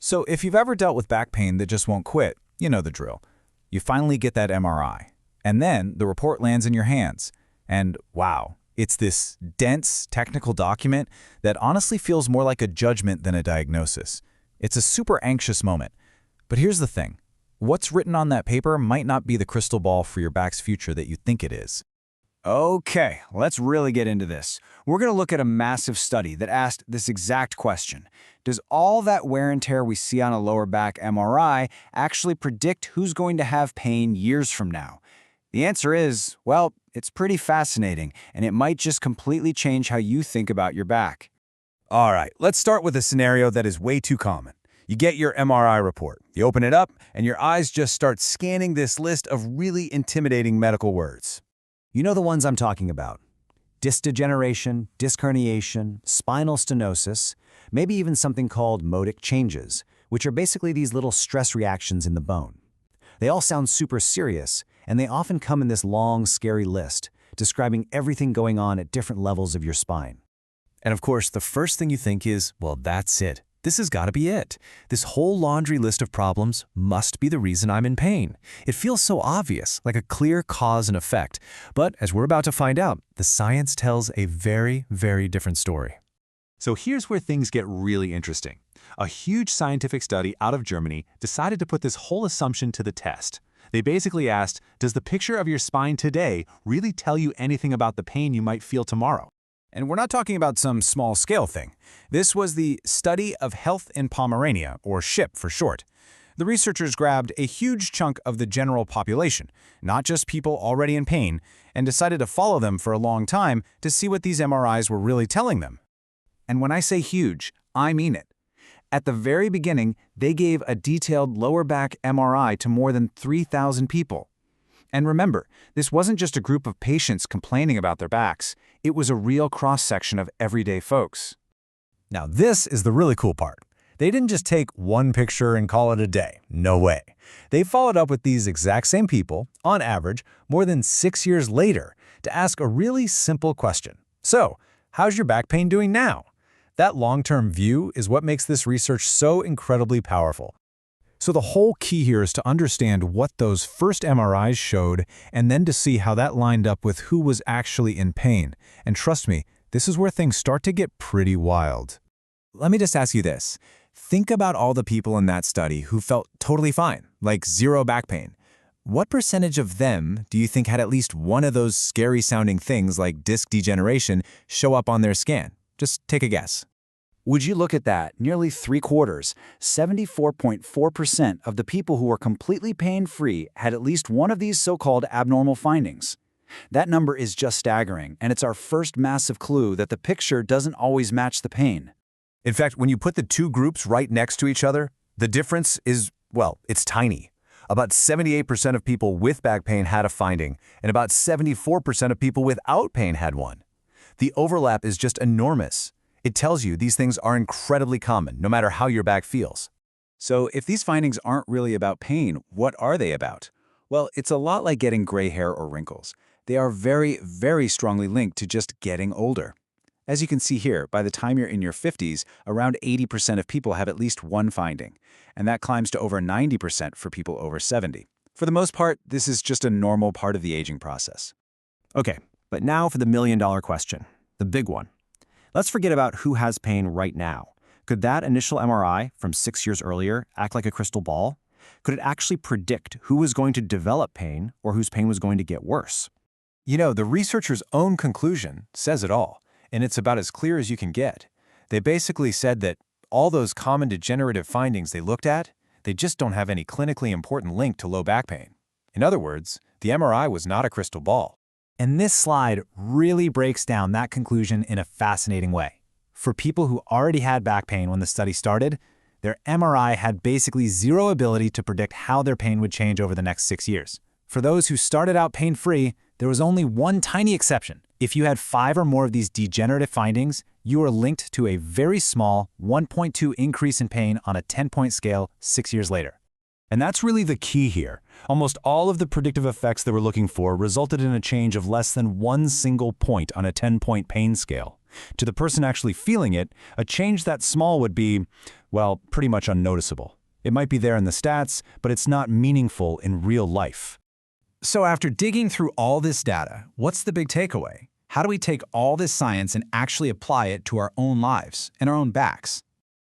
So if you've ever dealt with back pain that just won't quit, you know the drill. You finally get that MRI, and then the report lands in your hands. And wow, it's this dense, technical document that honestly feels more like a judgment than a diagnosis. It's a super anxious moment. But here's the thing. What's written on that paper might not be the crystal ball for your back's future that you think it is. Okay, let's really get into this. We're going to look at a massive study that asked this exact question. Does all that wear and tear we see on a lower back MRI actually predict who's going to have pain years from now? The answer is, well, it's pretty fascinating, and it might just completely change how you think about your back. All right, let's start with a scenario that is way too common. You get your MRI report, you open it up, and your eyes just start scanning this list of really intimidating medical words. You know the ones I'm talking about. Disc degeneration, disc herniation, spinal stenosis, maybe even something called modic changes, which are basically these little stress reactions in the bone. They all sound super serious, and they often come in this long, scary list, describing everything going on at different levels of your spine. And of course, the first thing you think is, well, that's it. This has got to be it. This whole laundry list of problems must be the reason I'm in pain. It feels so obvious, like a clear cause and effect. But as we're about to find out, the science tells a very, very different story. So here's where things get really interesting. A huge scientific study out of Germany decided to put this whole assumption to the test. They basically asked, does the picture of your spine today really tell you anything about the pain you might feel tomorrow? And we're not talking about some small-scale thing. This was the Study of Health in Pomerania, or SHIP for short. The researchers grabbed a huge chunk of the general population, not just people already in pain, and decided to follow them for a long time to see what these MRIs were really telling them. And when I say huge, I mean it. At the very beginning, they gave a detailed lower back MRI to more than 3,000 people. And remember, this wasn't just a group of patients complaining about their backs. It was a real cross-section of everyday folks. Now, this is the really cool part. They didn't just take one picture and call it a day. No way. They followed up with these exact same people, on average, more than 6 years later, to ask a really simple question. So, how's your back pain doing now? That long-term view is what makes this research so incredibly powerful. So the whole key here is to understand what those first MRIs showed and then to see how that lined up with who was actually in pain. And trust me, this is where things start to get pretty wild. Let me just ask you this. Think about all the people in that study who felt totally fine, like zero back pain. What percentage of them do you think had at least one of those scary-sounding things like disc degeneration show up on their scan? Just take a guess. Would you look at that? Nearly 3/4, 74.4% of the people who were completely pain-free had at least one of these so-called abnormal findings. That number is just staggering, and it's our first massive clue that the picture doesn't always match the pain. In fact, when you put the two groups right next to each other, the difference is, well, it's tiny. About 78% of people with back pain had a finding, and about 74% of people without pain had one. The overlap is just enormous. It tells you these things are incredibly common, no matter how your back feels. So if these findings aren't really about pain, what are they about? Well, it's a lot like getting gray hair or wrinkles. They are very, very strongly linked to just getting older. As you can see here, by the time you're in your 50s, around 80% of people have at least one finding, and that climbs to over 90% for people over 70. For the most part, this is just a normal part of the aging process. Okay, but now for the million-dollar question, the big one. Let's forget about who has pain right now. Could that initial MRI from 6 years earlier act like a crystal ball? Could it actually predict who was going to develop pain or whose pain was going to get worse? You know, the researchers' own conclusion says it all, and it's about as clear as you can get. They basically said that all those common degenerative findings they looked at, they just don't have any clinically important link to low back pain. In other words, the MRI was not a crystal ball. And this slide really breaks down that conclusion in a fascinating way. For people who already had back pain when the study started, their MRI had basically zero ability to predict how their pain would change over the next 6 years. For those who started out pain-free, there was only one tiny exception. If you had 5 or more of these degenerative findings, you were linked to a very small 1.2 increase in pain on a 10-point scale 6 years later. And that's really the key here. Almost all of the predictive effects they were looking for resulted in a change of less than one single point on a 10-point pain scale. To the person actually feeling it, a change that small would be, well, pretty much unnoticeable. It might be there in the stats, but it's not meaningful in real life. So after digging through all this data, what's the big takeaway? How do we take all this science and actually apply it to our own lives and our own backs?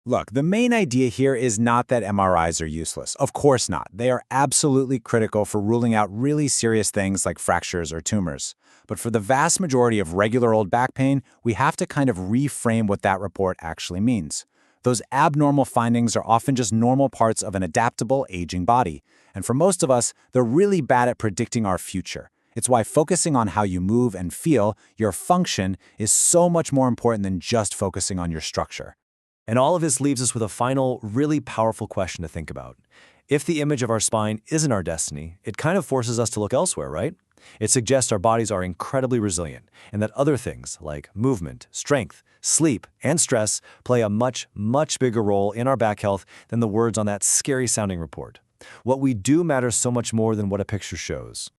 Look, the main idea here is not that MRIs are useless. Of course not. They are absolutely critical for ruling out really serious things like fractures or tumors. But for the vast majority of regular old back pain, we have to kind of reframe what that report actually means. Those abnormal findings are often just normal parts of an adaptable, aging body. And for most of us, they're really bad at predicting our future. It's why focusing on how you move and feel, your function, is so much more important than just focusing on your structure. And all of this leaves us with a final, really powerful question to think about. If the image of our spine isn't our destiny, it kind of forces us to look elsewhere, right? It suggests our bodies are incredibly resilient, and that other things like movement, strength, sleep, and stress play a much, much bigger role in our back health than the words on that scary-sounding report. What we do matters so much more than what a picture shows.